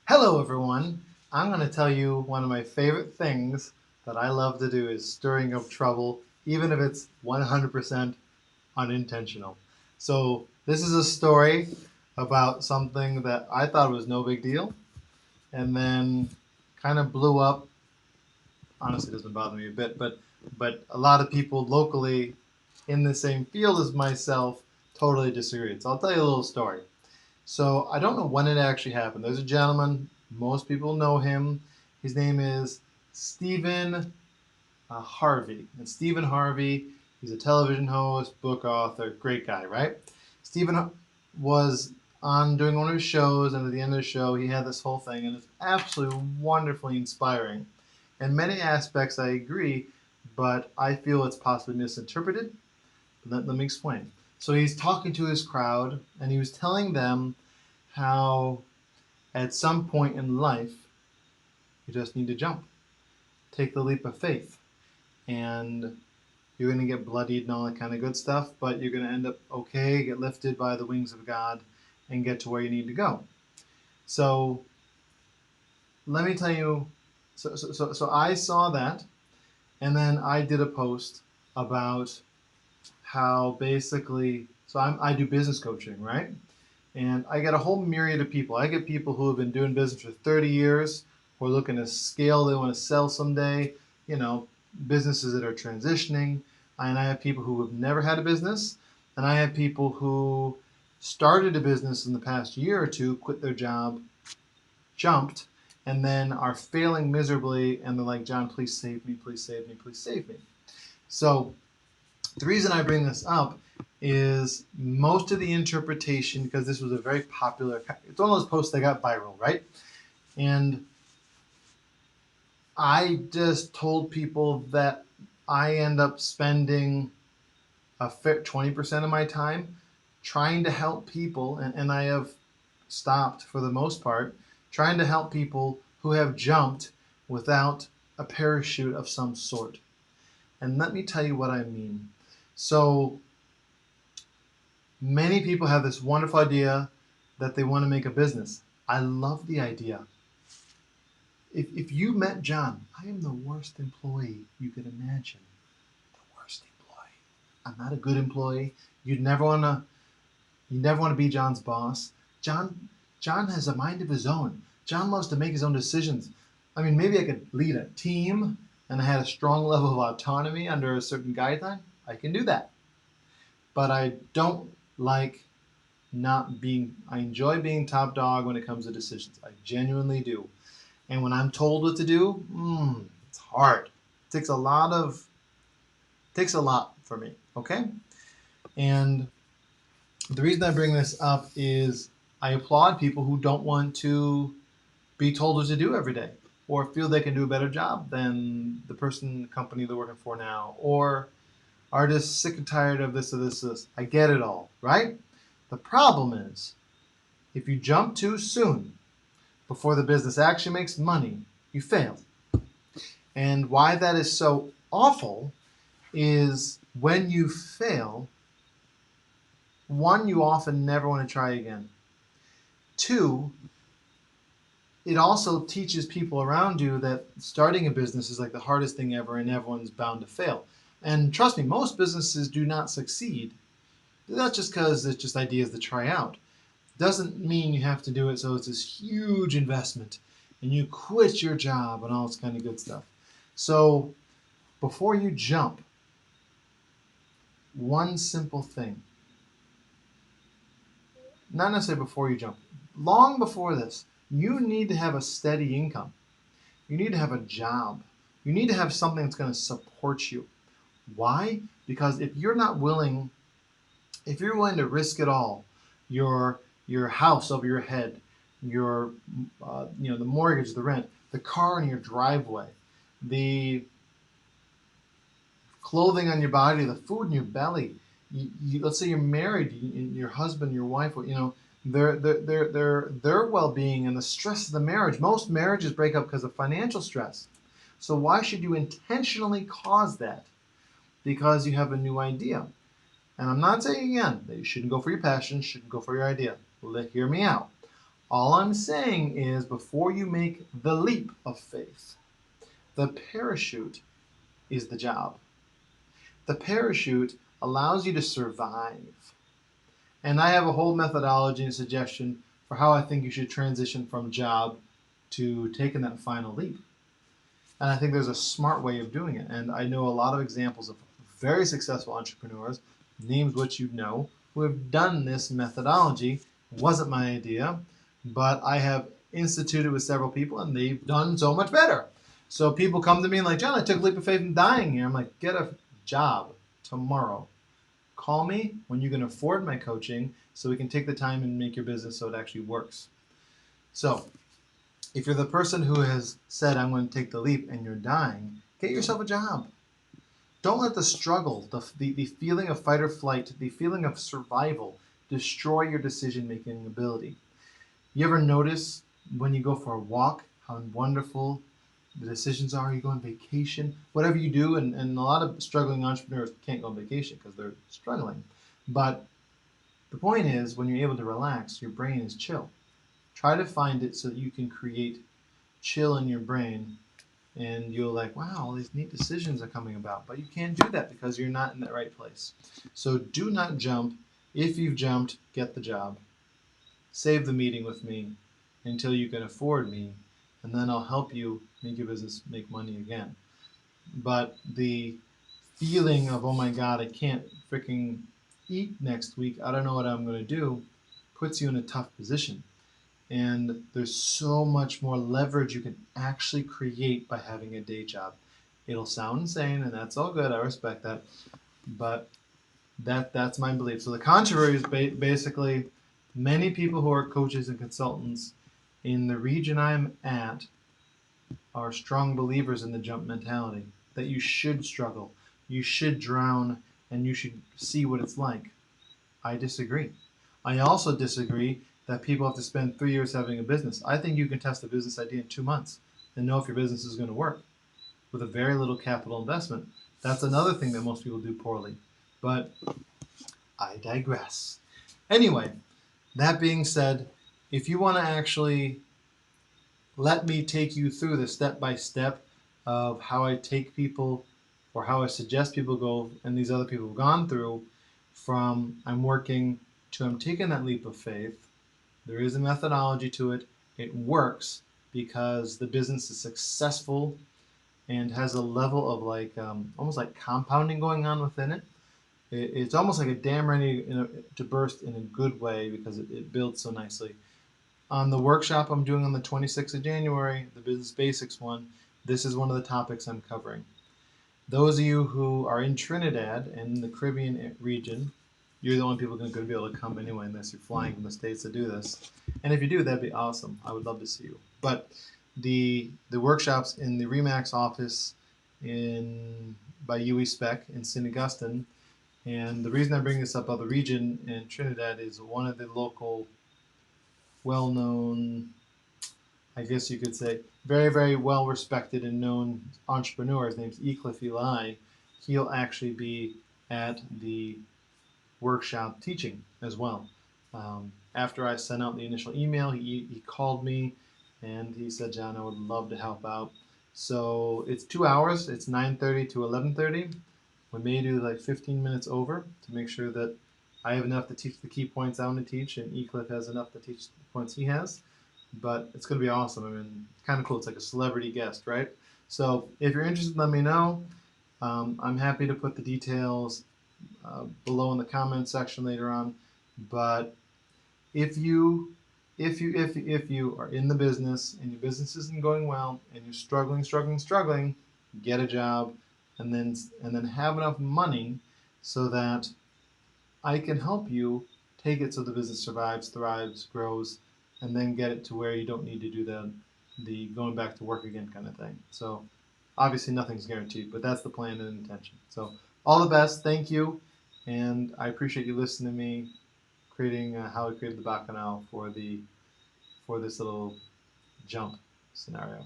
Hello everyone! I'm going to tell you one of my favorite things that I love to do is stirring up trouble, even if it's 100% unintentional. So this is a story about something that I thought was no big deal and then kind of blew up. Honestly, it doesn't bother me a bit, but a lot of people locally in the same field as myself totally disagreed. So I'll tell you a little story. So I don't know when it actually happened. There's a gentleman, most people know him. His name is Stephen Harvey. And Stephen Harvey, he's a television host, book author, great guy, right? Stephen was on doing one of his shows, and at the end of the show, he had this whole thing, and it's absolutely wonderfully inspiring. In many aspects, I agree, but I feel it's possibly misinterpreted. Let me explain. So he's talking to his crowd, and he was telling them how at some point in life you just need to jump, take the leap of faith, and you're going to get bloodied and all that kind of good stuff, but you're going to end up okay, get lifted by the wings of God, and get to where you need to go. So let me tell you. So I saw that, and then I did a post about how basically. So I do business coaching, right? And I get a whole myriad of people. I get people who have been doing business for 30 years, who are looking to scale, they want to sell someday, you know, businesses that are transitioning. And I have people who have never had a business, and I have people who started a business in the past year or two, quit their job, jumped, and then are failing miserably, and they're like, John, please save me, please save me, please save me. So the reason I bring this up is most of the interpretation, because this was a very popular, it's one of those posts that got viral, right? And I just told people that I end up spending a fair 20% of my time trying to help people, and I have stopped for the most part, trying to help people who have jumped without a parachute of some sort. And let me tell you what I mean. So many people have this wonderful idea that they want to make a business. I love the idea. If you met John, I am the worst employee you could imagine. The worst employee. I'm not a good employee. You never want to be John's boss. John has a mind of his own. John loves to make his own decisions. I mean, maybe I could lead a team and I had a strong level of autonomy under a certain guideline. I can do that. But I don't like not being, I enjoy being top dog when it comes to decisions. I genuinely do. And when I'm told what to do, it's hard. It takes a lot for me, okay? And the reason I bring this up is I applaud people who don't want to be told what to do every day, or feel they can do a better job than the person, the company they're working for now, or are just sick and tired of this or this or this. I get it all, right? The problem is, if you jump too soon, before the business actually makes money, you fail. And why that is so awful is when you fail, one, you often never want to try again. Two, it also teaches people around you that starting a business is like the hardest thing ever and everyone's bound to fail. And trust me, most businesses do not succeed. That's just because it's just ideas to try out. Doesn't mean you have to do it so it's this huge investment and you quit your job and all this kind of good stuff. So before you jump, one simple thing, not necessarily before you jump, long before this, you need to have a steady income. You need to have a job. You need to have something that's going to support you. Why? Because if you're willing to risk it all, your house over your head, your the mortgage, the rent, the car in your driveway, the clothing on your body, the food in your belly. Let's say you're married, your husband, your wife, their well-being and the stress of the marriage. Most marriages break up because of financial stress. So why should you intentionally cause that? Because you have a new idea. And I'm not saying again that you shouldn't go for your passion, shouldn't go for your idea. Hear me out. All I'm saying is before you make the leap of faith, the parachute is the job. The parachute allows you to survive. And I have a whole methodology and suggestion for how I think you should transition from job to taking that final leap. And I think there's a smart way of doing it. And I know a lot of examples of very successful entrepreneurs, names which you know, who have done this methodology. It wasn't my idea, but I have instituted with several people and they've done so much better. So people come to me and like, John, I took a leap of faith in dying here. I'm like, get a job tomorrow. Call me when you can afford my coaching so we can take the time and make your business so it actually works. So if you're the person who has said, I'm going to take the leap and you're dying, get yourself a job. Don't let the struggle, the feeling of fight or flight, the feeling of survival destroy your decision-making ability. You ever notice when you go for a walk how wonderful the decisions are? You go on vacation, whatever you do, and a lot of struggling entrepreneurs can't go on vacation because they're struggling. But the point is, when you're able to relax, your brain is chill. Try to find it so that you can create chill in your brain and you're like, wow, all these neat decisions are coming about. But you can't do that because you're not in the right place. So do not jump. If you've jumped, get the job. Save the meeting with me until you can afford me, and then I'll help you make your business make money again. But the feeling of, oh my God, I can't freaking eat next week, I don't know what I'm going to do, puts you in a tough position. And there's so much more leverage you can actually create by having a day job. It'll sound insane, and that's all good. I respect that, but that's my belief. So the contrary is basically many people who are coaches and consultants in the region I'm at are strong believers in the jump mentality. That you should struggle, you should drown, and you should see what it's like. I disagree. I also disagree that people have to spend 3 years having a business. I think you can test a business idea in 2 months and know if your business is going to work with a very little capital investment. That's another thing that most people do poorly. But I digress. Anyway, that being said, if you want to actually let me take you through the step by step of how I take people or how I suggest people go and these other people have gone through from I'm working to I'm taking that leap of faith. There is a methodology to it. It works because the business is successful and has a level of like almost like compounding going on within it. It's almost like a dam ready to burst in a good way because it builds so nicely. On the workshop I'm doing on the 26th of January, the Business Basics one, this is one of the topics I'm covering. Those of you who are in Trinidad and the Caribbean region, you're the only people going to be able to come anyway unless you're flying from the States to do this. And if you do, that'd be awesome. I would love to see you. But the workshops in the Remax office in by UE Spec in St. Augustine. And the reason I bring this up about the region in Trinidad is one of the local well-known, I guess you could say, very, very well-respected and known entrepreneur. His name's Ecliffe Eli. He'll actually be at the workshop teaching as well. After I sent out the initial email, he called me and he said, John, I would love to help out. So it's 2 hours. It's 9:30 to 11:30. We may do like 15 minutes over to make sure that I have enough to teach the key points I want to teach, and Ecliffe has enough to teach the points he has. But it's going to be awesome. I mean, kind of cool. It's like a celebrity guest, right? So if you're interested, let me know. I'm happy to put the details below in the comment section later on. But if you are in the business and your business isn't going well and you're struggling, get a job and then have enough money so that I can help you take it so the business survives, thrives, grows, and then get it to where you don't need to do the going back to work again kind of thing. So obviously nothing's guaranteed, but that's the plan and intention. So all the best, thank you, and I appreciate you listening to me creating how I created the bacchanal for this little jump scenario.